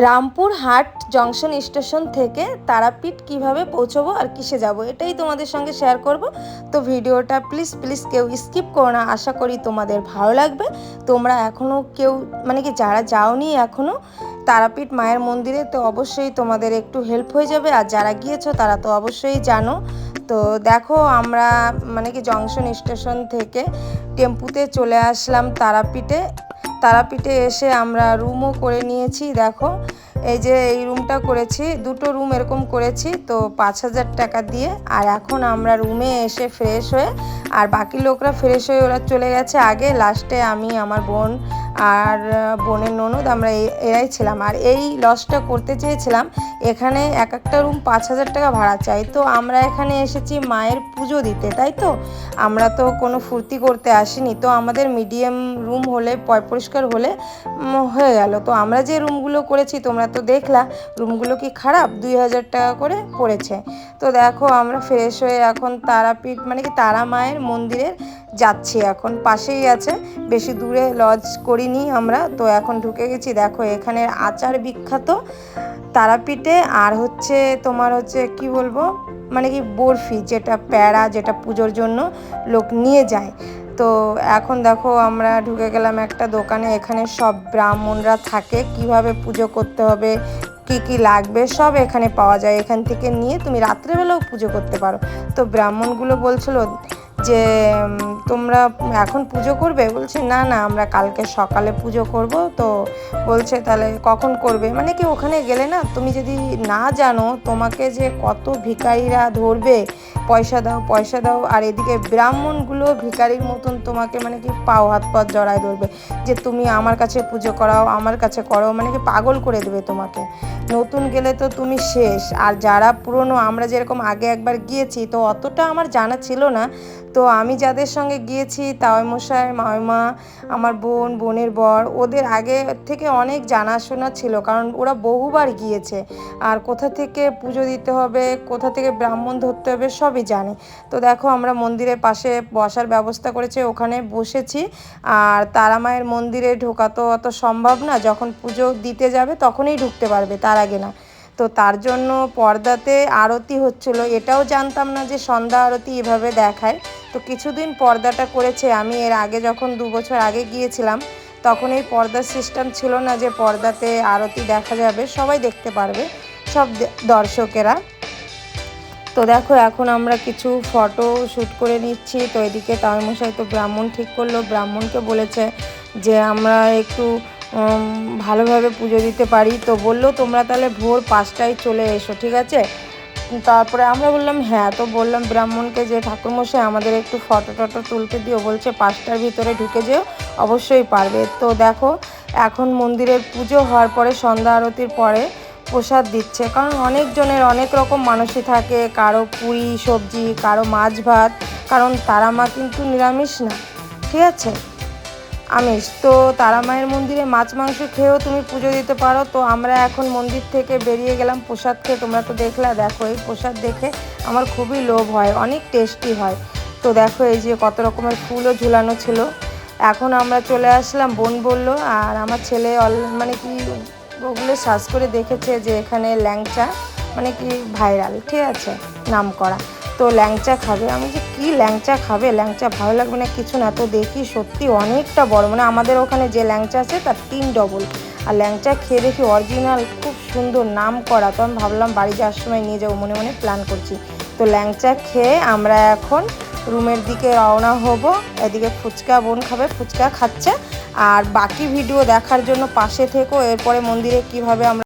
রামপুর হাট junction station থেকে তারাপীঠ কিভাবে পৌঁছবো আর কিসে যাব এটাই তোমাদের সঙ্গে শেয়ার করব। তো ভিডিওটা প্লিজ কেউ স্কিপ করো না, আশা করি তোমাদের ভালো লাগবে। তোমরা এখনও কেউ যারা যাওনি এখনও তারাপীঠ মায়ের মন্দিরে, তো অবশ্যই তোমাদের একটু হেল্প হয়ে যাবে। আর যারা গিয়েছো তারা তো অবশ্যই জানো। তো দেখো আমরা জংশন স্টেশন থেকে টেম্পুতে চলে আসলাম তারাপীঠে এসে আমরা রুমও করে নিয়েছি। দেখো এই যে এই রুমটা করেছি, দুটো রুম এরকম করেছি, তো 5,000 টাকা দিয়ে। আর এখন আমরা রুমে এসে ফ্রেশ হয়ে, আর বাকি লোকরা ফ্রেশ হয়ে ওরা চলে গেছে আগে, লাস্টে আমি, আমার বোন আর বোনের ননদ, আমরা এরাই ছিলাম। আর এই লজটা করতে চেয়েছিলাম, এখানে এক একটা রুম 5,000 টাকা ভাড়া চাই। তো আমরা এখানে এসেছি মায়ের পুজো দিতে, তাই তো আমরা তো কোনো ফুর্তি করতে আসিনি। তো আমাদের মিডিয়াম রুম হলে, পরিষ্কার হলে হয়ে গেল। তো আমরা যে রুমগুলো করেছি তোমরা তো দেখলা, রুমগুলো কি খারাপ, 2,000 টাকা করে পড়েছে। তো দেখো আমরা ফ্রেশ হয়ে এখন তারাপীঠ তারা মায়ের মন্দিরের যাচ্ছি, এখন পাশেই আছে, বেশি দূরে লজ করিনি আমরা। তো এখন ঢুকে গেছি। দেখো এখানের আচার বিখ্যাত তারাপীঠে। আর তোমার কি বলবো, বরফি, যেটা প্যাড়া, যেটা পুজোর জন্য লোক নিয়ে যায়। তো এখন দেখো আমরা ঢুকে গেলাম একটা দোকানে। এখানে সব ব্রাহ্মণরা থাকে, কিভাবে পুজো করতে হবে, কি কি লাগবে সব এখানে পাওয়া যায়। এখান থেকে নিয়ে তুমি রাত্রেবেলাও পুজো করতে পারো। তো ব্রাহ্মণগুলো বলছিল যে তোমরা এখন পুজো করবে, বলছে না আমরা কালকে সকালে পুজো করব। তো বলছে তাহলে কখন করবে, ওখানে গেলে না, তুমি যদি না জানো, তোমাকে যে কত ভিখারিরা ধরবে, পয়সা দাও। আর এদিকে ব্রাহ্মণগুলো ভিখারির মতন তোমাকে পাও হাত পা জড়ায় ধরবে, যে তুমি আমার কাছে পুজো করাও, আমার কাছে করো, পাগল করে দেবে তোমাকে। নতুন গেলে তো তুমি শেষ। আর যারা পুরনো, আমরা যেরকম আগে একবার গিয়েছি, তো অতটা আমার জানা ছিল না। তো আমি যাদের সঙ্গে গিয়েছি, তাওয়ামশাই, মামা, আমার বোনের বর, ওদের আগে থেকে অনেক জানাশোনা ছিল, কারণ ওরা বহুবার গিয়েছে। আর কোথা থেকে পুজো দিতে হবে, কোথা থেকে ব্রাহ্মণ ধরতে হবে সবই জানে। তো দেখো আমরা মন্দিরের পাশে বসার ব্যবস্থা করেছে, ওখানে বসেছি। আর তারা মায়ের মন্দিরে ঢোকা তো অত সম্ভব না, যখন পুজো দিতে যাবে তখনই ঢুকতে পারবে, তার আগে না। তো তার জন্য পর্দাতে আরতি হচ্ছিল, এটাও জানতাম না যে সন্ধ্যা আরতি এভাবে দেখায়। তো কিছুদিন পর্দাটা করেছে। আমি এর আগে যখন 2 বছর আগে গিয়েছিলাম, তখন এই পর্দার সিস্টেম ছিল না যে পর্দাতে আরতি দেখা যাবে, সবাই দেখতে পারবে, সব দর্শকেরা। তো দেখো এখন আমরা কিছু ফটো শ্যুট করে নিচ্ছি। তো এদিকে তাওয়ামশাই তো ব্রাহ্মণ ঠিক করলো, ব্রাহ্মণকে বলেছে যে আমরা একটু ভালোভাবে পুজো দিতে পারি। তো বললো তোমরা তাহলে ভোর 5টায় চলে এসো, ঠিক আছে। তারপরে আমরা বললাম হ্যাঁ। তো বললাম ব্রাহ্মণকে যে ঠাকুরমশাই আমাদের একটু ফটো তুলতে দিও, বলছে 5টার ভিতরে ঢুকে যেও, অবশ্যই পারবে। তো দেখো এখন মন্দিরের পুজো হওয়ার পরে, সন্ধ্যা আরতির পরে প্রসাদ দিচ্ছে, কারণ অনেকজনের অনেক রকম মানসি থাকে, কারো পুরি সবজি, কারো মাছ ভাত, কারণ তারা মা কিন্তু নিরামিষ না, ঠিক আছে, আমিষ। তো তারা মায়ের মন্দিরে মাছ মাংস খেয়েও তুমি পুজো দিতে পারো। তো আমরা এখন মন্দির থেকে বেরিয়ে গেলাম প্রসাদ খেয়ে। তোমরা তো দেখলা, দেখো এই প্রসাদ দেখে আমার খুবই লোভ হয়, অনেক টেস্টি হয়। তো দেখো এই যে কত রকমের ফুলও ঝুলানো ছিল। এখন আমরা চলে আসলাম, বোন বলল, আর আমার ছেলে ওগুলো সার্চ করে দেখেছে যে এখানে ল্যাংচা ভাইরাল, ঠিক আছে, নাম করা। তো ল্যাংচা খাবে। আমি যে কী ল্যাংচা খাবে, ল্যাংচা ভালো লাগবে না কিছু না। তো দেখি সত্যি অনেকটা বড়, আমাদের ওখানে যে ল্যাংচা আছে তার 3 ডবল। আর ল্যাংচা খেয়ে দেখি অরিজিনাল, খুব সুন্দর, নাম করা। তো আমি ভাবলাম বাড়ি যাওয়ার সময় নিয়ে যাবো, মনে মনে প্ল্যান করছি। তো ল্যাংচা খেয়ে আমরা এখন রুমের দিকে রওনা হব। এদিকে ফুচকা, বোন খাবে, ফুচকা খাচ্ছে। আর বাকি ভিডিও দেখার জন্য পাশে থেকো। এরপরে মন্দিরে কিভাবে আমরা